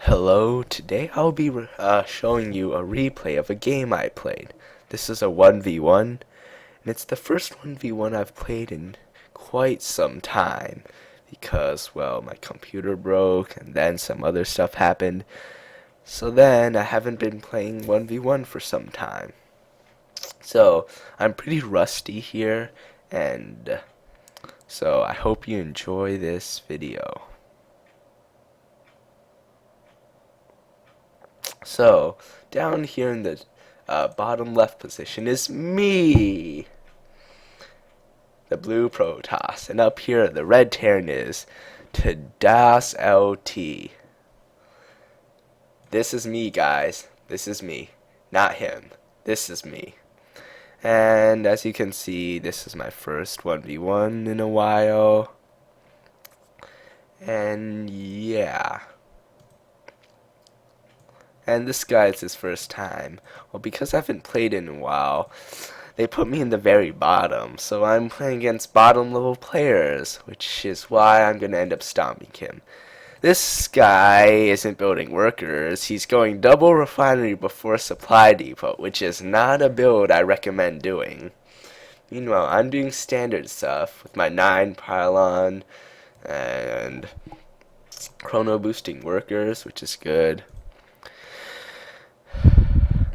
Hello, today I'll be showing you a replay of a game I played. This is a 1v1, and it's the first 1v1 I've played in quite some time. Because, well, my computer broke, and then some other stuff happened. So then, I haven't been playing 1v1 for some time. So, I'm pretty rusty here, and so I hope you enjoy this video. So, down here in the bottom left position is me, the blue Protoss. And up here, the red Terran is to Das LT. This is me, guys. This is me. Not him. This is me. And as you can see, this is my first 1v1 in a while. And yeah. And this guy is his first time. Well, because I haven't played in a while, they put me in the very bottom. So I'm playing against bottom level players, which is why I'm going to end up stomping him. This guy isn't building workers. He's going double refinery before supply depot, which is not a build I recommend doing. Meanwhile, I'm doing standard stuff with my 9 pylon and chrono boosting workers, which is good.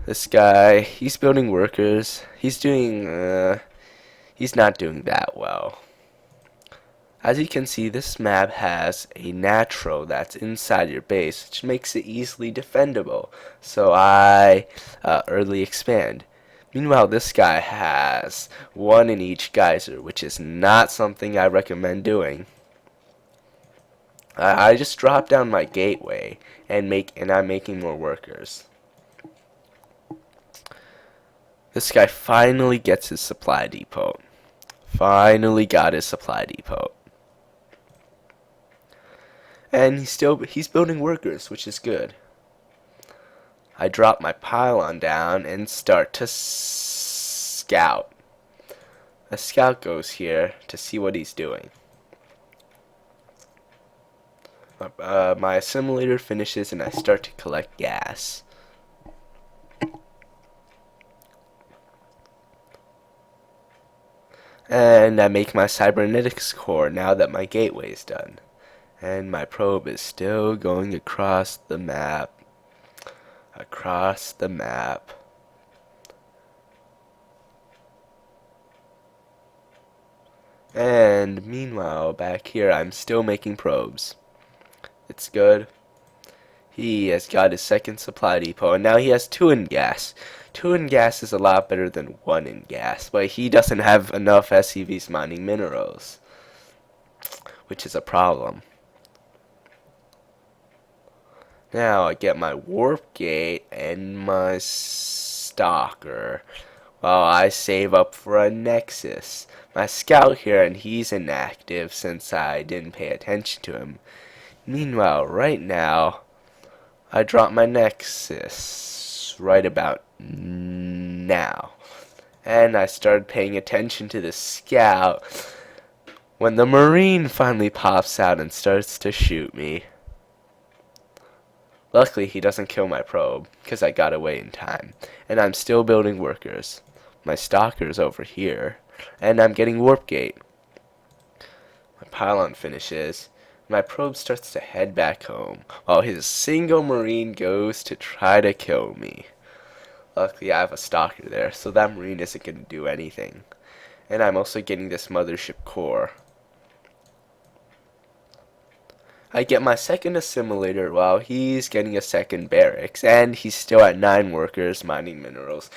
This guy, he's building workers. He's not doing that well. As you can see, this map has a natural that's inside your base, which makes it easily defendable. So I early expand. Meanwhile, this guy has one in each geyser, which is not something I recommend doing. I just dropped down my gateway and I'm making more workers. This guy finally gets his supply depot. Finally got his supply depot. And he's building workers, which is good. I drop my pylon down and start to scout. A scout goes here to see what he's doing. My assimilator finishes and I start to collect gas. And I make my cybernetics core now that my gateway is done. And my probe is still going across the map. Across the map. And meanwhile, back here, I'm still making probes. It's good. He has got his second supply depot, and now he has 2 in gas. 2 in gas is a lot better than 1 in gas, but he doesn't have enough SCVs mining minerals, which is a problem. Now I get my warp gate and my stalker while I save up for a nexus. My scout here, and he's inactive since I didn't pay attention to him. Meanwhile, right now, I drop my nexus right about now. And I started paying attention to the scout when the marine finally pops out and starts to shoot me. Luckily, he doesn't kill my probe, because I got away in time. And I'm still building workers. My stalker's over here, and I'm getting warp gate. My pylon finishes. My probe starts to head back home, while his single marine goes to try to kill me. Luckily, I have a stalker there, so that marine isn't going to do anything. And I'm also getting this mothership core. I get my second assimilator while he's getting a second barracks, and he's still at 9 workers mining minerals,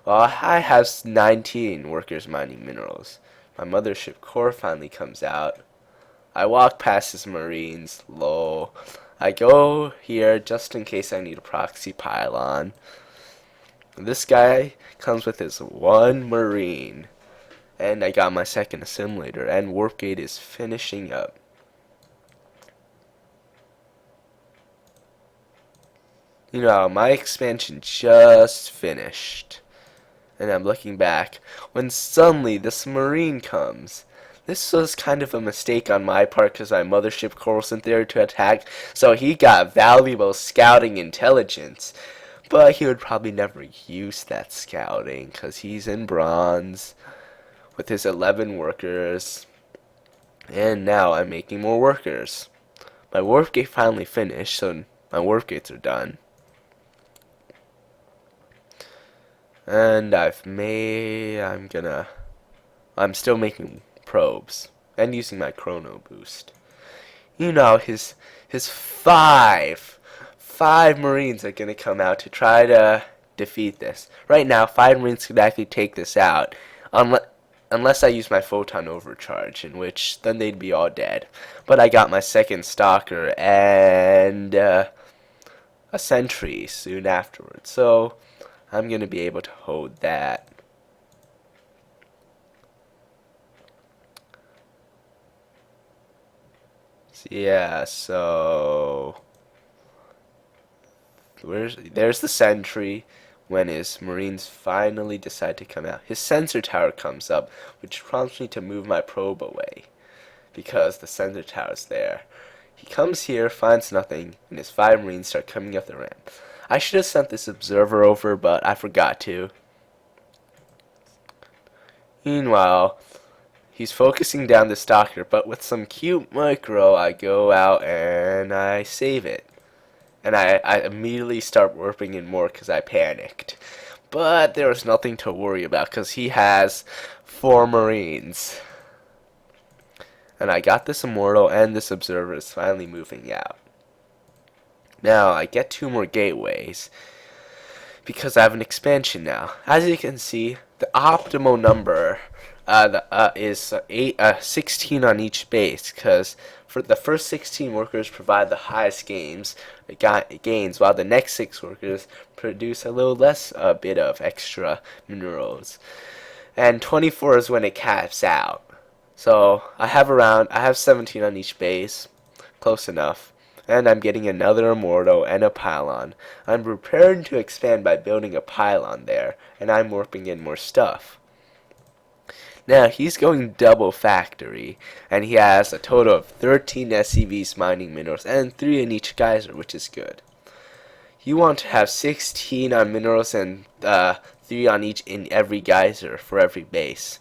while I have 19 workers mining minerals. My mothership core finally comes out. I walk past his marines, lol. I go here just in case I need a proxy pylon. This guy comes with his 1 marine, and I got my second assimilator, and warp gate is finishing up. You know, my expansion just finished. And I'm looking back when suddenly this marine comes. This was kind of a mistake on my part because my mothership core wasn't there to attack, so he got valuable scouting intelligence. But he would probably never use that scouting because he's in bronze with his 11 workers. And now I'm making more workers. My warp gate finally finished, so my warp gates are done. And I'm still making probes and using my chrono boost. You know, his five Marines are gonna come out to try to defeat this. Right now, 5 Marines could actually take this out, unless I use my photon overcharge, in which then they'd be all dead. But I got my second stalker and a sentry soon afterwards, so I'm gonna be able to hold that. Yeah, so there's the sentry when his Marines finally decide to come out. His sensor tower comes up, which prompts me to move my probe away because the sensor tower's there. He comes here, finds nothing, and his 5 Marines start coming up the ramp. I should have sent this observer over, but I forgot to. Meanwhile, he's focusing down the stalker, but with some cute micro, I go out and I save it. And I immediately start warping in more because I panicked. But there was nothing to worry about because he has 4 Marines. And I got this immortal and this observer is finally moving out. Now I get 2 more gateways because I have an expansion now. As you can see, the optimal number is 16 on each base, because for the first 16 workers provide the highest gains, while the next 6 workers produce a little less bit of extra minerals. And 24 is when it caps out. So I have 17 on each base, close enough. And I'm getting another immortal and a pylon. I'm preparing to expand by building a pylon there, and I'm warping in more stuff. Now he's going double factory, and he has a total of 13 SCVs mining minerals and 3 in each geyser, which is good. You want to have 16 on minerals and 3 on each in every geyser for every base.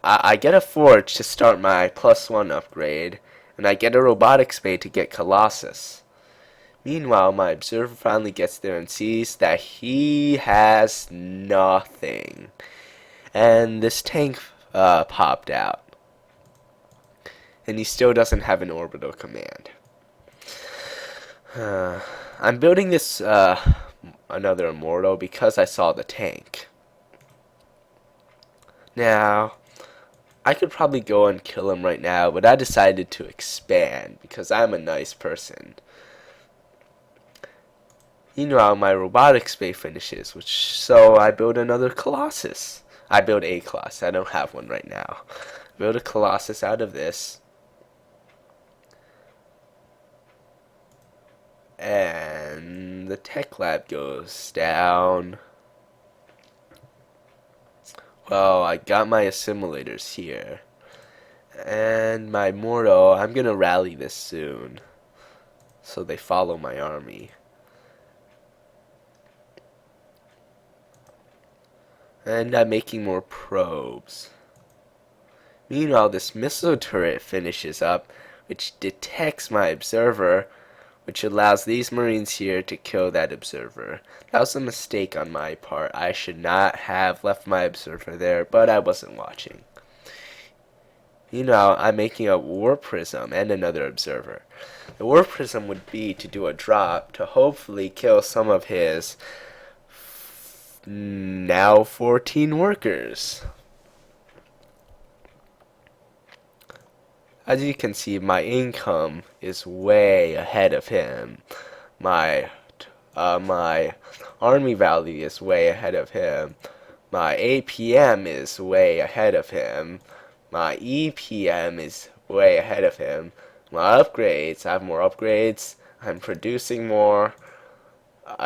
I get a forge to start my +1 upgrade, and I get a robotics bay to get Colossus. Meanwhile, my observer finally gets there and sees that he has nothing. And this tank popped out. And he still doesn't have an orbital command. I'm building this another immortal because I saw the tank. Now, I could probably go and kill him right now, but I decided to expand because I'm a nice person. Meanwhile, my robotics bay finishes, so I build another Colossus. I build a Colossus. I don't have one right now. Build a Colossus out of this. And the tech lab goes down. Well, I got my assimilators here. And my mortal, I'm going to rally this soon. So they follow my army. And I'm making more probes. Meanwhile, this missile turret finishes up, which detects my observer, which allows these Marines here to kill that observer. That was a mistake on my part. I should not have left my observer there, but I wasn't watching. I'm making a warp prism and another observer. The warp prism would be to do a drop to hopefully kill some of his now 14 workers. As you can see, my income is way ahead of him. My army value is way ahead of him. My APM is way ahead of him. My EPM is way ahead of him. My upgrades, I have more upgrades. I'm producing more.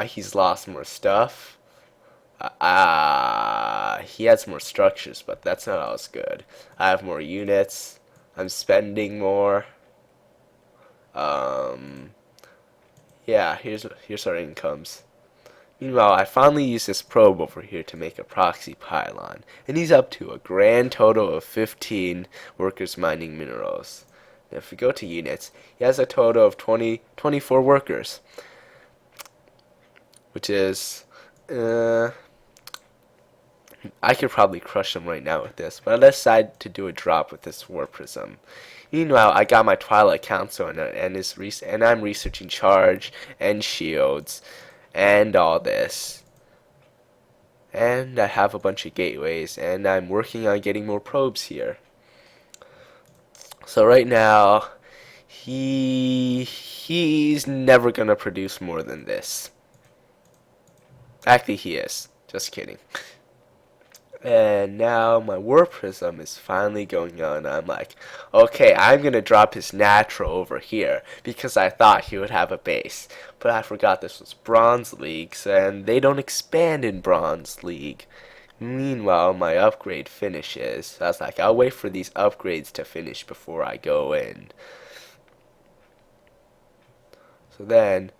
He's lost more stuff. He has more structures, but that's not always good. I have more units. I'm spending more. Um, yeah, here's our incomes. Meanwhile, I finally used this probe over here to make a proxy pylon, and he's up to a grand total of 15 workers mining minerals. Now, if we go to units, he has a total of 24 workers, which is, I could probably crush him right now with this, but I decided to do a drop with this war prism. Meanwhile, I got my Twilight Council and I'm researching charge and shields and all this. And I have a bunch of gateways, and I'm working on getting more probes here. So right now, he's never gonna produce more than this. Actually, he is. Just kidding. And now my war prism is finally going on. I'm like, okay, I'm going to drop his natural over here because I thought he would have a base. But I forgot this was Bronze Leagues and they don't expand in Bronze League. Meanwhile, my upgrade finishes. I was like, I'll wait for these upgrades to finish before I go in. So then,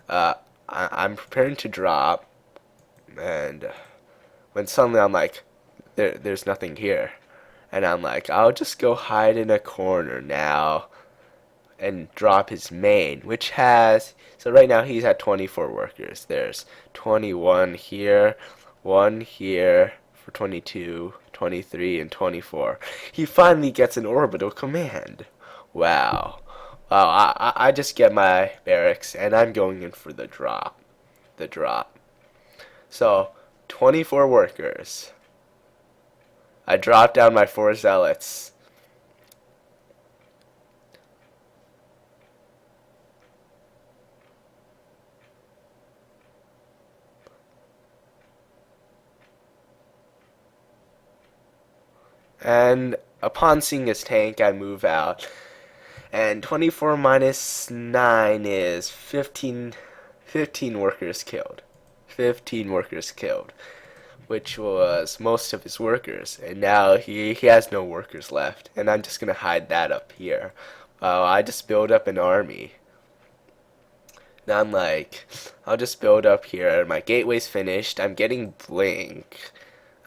I'm preparing to drop, and when suddenly I'm like, there's nothing here. And I'm like, I'll just go hide in a corner now and drop his main, which has, so right now he's at 24 workers. There's 21 here, 1 here for 22, 23, and 24. He finally gets an orbital command. Wow. Wow, I just get my barracks and I'm going in for the drop. The drop. So, 24 workers. I dropped down my 4 zealots. And upon seeing his tank, I move out. And 24 minus 9 is 15 workers killed. 15 workers killed, which was most of his workers. And now he has no workers left. And I'm just going to hide that up here. I just build up an army. Now I'm like, I'll just build up here. My gateway's finished. I'm getting blink.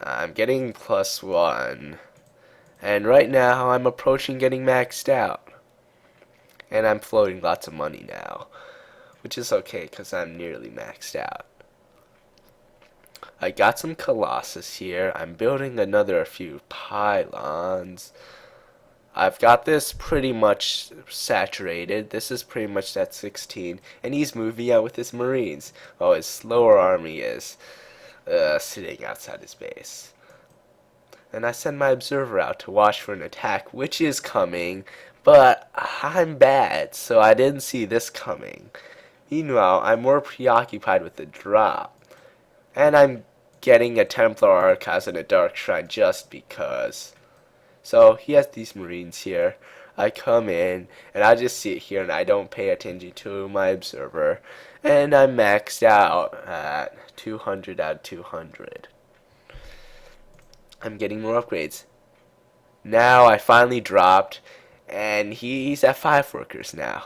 I'm getting +1. And right now I'm approaching getting maxed out. And I'm floating lots of money now, which is okay because I'm nearly maxed out. I got some Colossus here. I'm building another few pylons. I've got this pretty much saturated. This is pretty much at 16. And he's moving out with his Marines. Oh, his slower army is sitting outside his base. And I send my observer out to watch for an attack, which is coming, but I'm bad, so I didn't see this coming. Meanwhile, I'm more preoccupied with the drop. And I'm getting a Templar Archives and a Dark Shrine just because. So, he has these Marines here. I come in, and I just sit here, and I don't pay attention to my observer. And I'm maxed out at 200 out of 200. I'm getting more upgrades. Now I finally dropped, and he's at 5 workers now.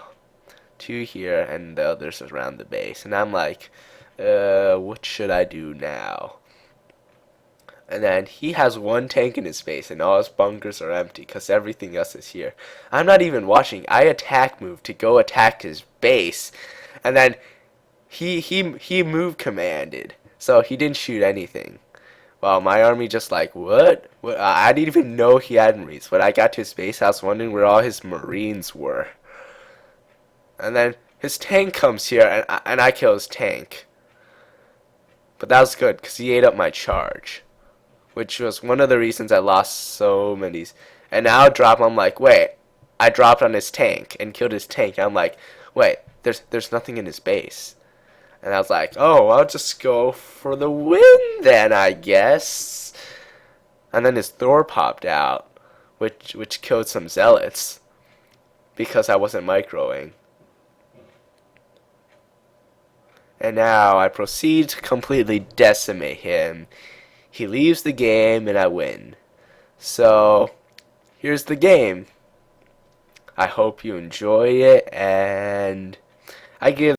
2 here, and the others around the base. And I'm like, what should I do now? And then he has 1 tank in his base, and all his bunkers are empty because everything else is here. I'm not even watching. I attack move to go attack his base, and then he move commanded, so he didn't shoot anything. Well, my army just like, what? I didn't even know he had Marines. When I got to his base, I was wondering where all his Marines were. And then his tank comes here, and I kill his tank. But that was good, because he ate up my charge. Which was one of the reasons I lost so many. And now I drop, I'm like, wait. I dropped on his tank and killed his tank. I'm like, wait, there's nothing in his base. And I was like, oh, I'll just go for the win then, I guess. And then his Thor popped out, which killed some zealots because I wasn't microing. And now I proceed to completely decimate him. He leaves the game and I win. So, here's the game. I hope you enjoy it, and I give